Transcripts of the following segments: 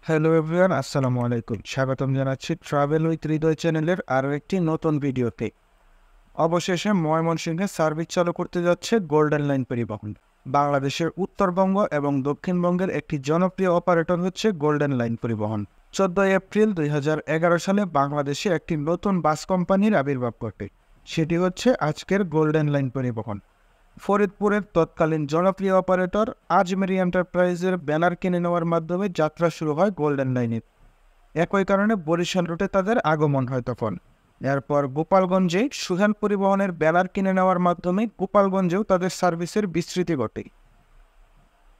Hello everyone, আসসালামু আলাইকুম। স্বাগতম জানাচ্ছি ট্রাভেল উইথ হৃদয় চ্যানেলের আরও একটি নতুন ভিডিওতে। অবশেষে ময়মনসিংহে সার্ভিস চালু করতে যাচ্ছে গোল্ডেন লাইন পরিবহন। বাংলাদেশের উত্তরবঙ্গ এবং দক্ষিণবঙ্গের একটি জনপ্রিয় অপারেটর হচ্ছে গোল্ডেন লাইন পরিবহন। 14 এপ্রিল 2011 সালে বাংলাদেশে একটি নতুন বাস কোম্পানির আবির্ভাব ঘটে। সেটি হচ্ছে আজকের গোল্ডেন লাইন পরিবহন। ফরিদপুরের তৎকালীন জনপ্রিয় অপারেটর আজমেরি এন্টারপ্রাইজের ব্যানার কিনে নেওয়ার মাধ্যমে যাত্রা শুরু হয় গোল্ডেন লাইনের। একই কারণে বরিশাল রুটে তাদের আগমন হয় তখন। এরপর গোপালগঞ্জে সুহান পরিবহনের ব্যানার কিনে নেওয়ার মাধ্যমে গোপালগঞ্জেও তাদের সার্ভিসের বিস্তৃতি ঘটে।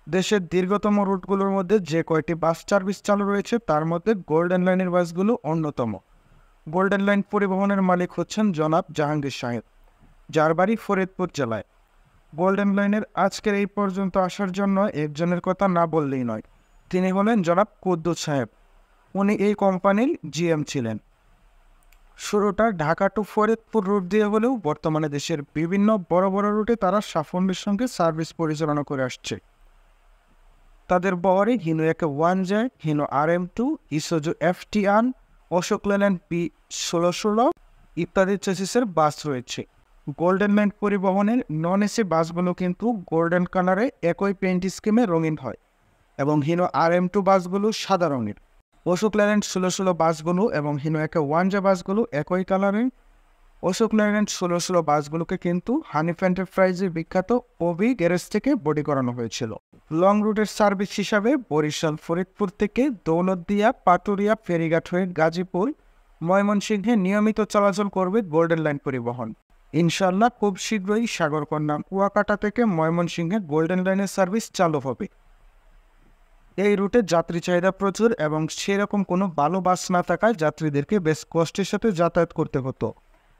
দেশের দীর্ঘতম রুটগুলোর মধ্যে যে কয়টি বাস সার্ভিস চালু রয়েছে তার মধ্যে গোল্ডেন লাইনের বাসগুলো অন্যতম। গোল্ডেন লাইন পরিবহনের মালিক হচ্ছেন জনাব জাহাঙ্গীর সাহেব, যার বাড়ি ফরিদপুর জেলায়। গোল্ডেন লাইনের আজকের এই পর্যন্ত আসার জন্য একজনের কথা না বললেই নয়। তিনি হলেন জনাব কুদ্দুস সাহেব। উনি এই কোম্পানির জিএম ছিলেন। শুরুটা ঢাকা টু ফরিদপুর রুট দিয়ে হলেও বর্তমানে দেশের বিভিন্ন বড় বড় রুটে তারা সাফল্যের সঙ্গে সার্ভিস পরিচালনা করে আসছে। তাদের বহরে হিনো একে 1J, Hino RM2, Isuzu FT1, Ashok Leyland B1616 ইত্যাদি চেসিসের বাস রয়েছে। গোল্ডেন লাইন পরিবহনের নন এসি বাসগুলো কিন্তু গোল্ডেন কালারে একই পেইন্ট স্কিমে রঙিন হয় এবং হিনো RM2 বাসগুলো সাদা রঙের। অশোক লেল্যান্ড 1616 বাসগুলো এবং হিনো একে 1J বাসগুলো একই কালারে। অশোক লেল্যান্ড 1616 বাসগুলোকে কিন্তু হানিফ এন্টারপ্রাইজের বিখ্যাত ওবি গ্যারেজ থেকে বডি করানো হয়েছিল। লং রুটের সার্ভিস হিসাবে বরিশাল ফরিদপুর থেকে দৌলতদিয়া, পাটুরিয়া, ফেরিঘাট হয়ে গাজীপুর, ময়মনসিংহে নিয়মিত চলাচল করবে গোল্ডেন লাইন পরিবহন। ইনশাল্লাহ খুব শীঘ্রই সাগরকন্যা, কুয়াকাটা থেকে ময়মনসিংহে গোল্ডেন লাইনের সার্ভিস চালু হবে। এই রুটে যাত্রী চাহিদা প্রচুর এবং সেরকম কোনো ভালো বাস না থাকায় যাত্রীদেরকে বেশ কষ্টের সাথে যাতায়াত করতে হতো।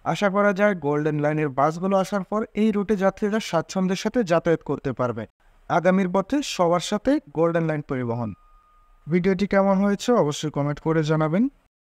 আশা করা যায় গোল্ডেন লাইনের বাসগুলো আসার পর এই রুটে যাত্রীরা স্বাচ্ছন্দ্যের সাথে যাতায়াত করতে পারবে। আগামীর পথে সবার সাথে গোল্ডেন লাইন পরিবহন। ভিডিওটি কেমন হয়েছে অবশ্যই কমেন্ট করে জানাবেন।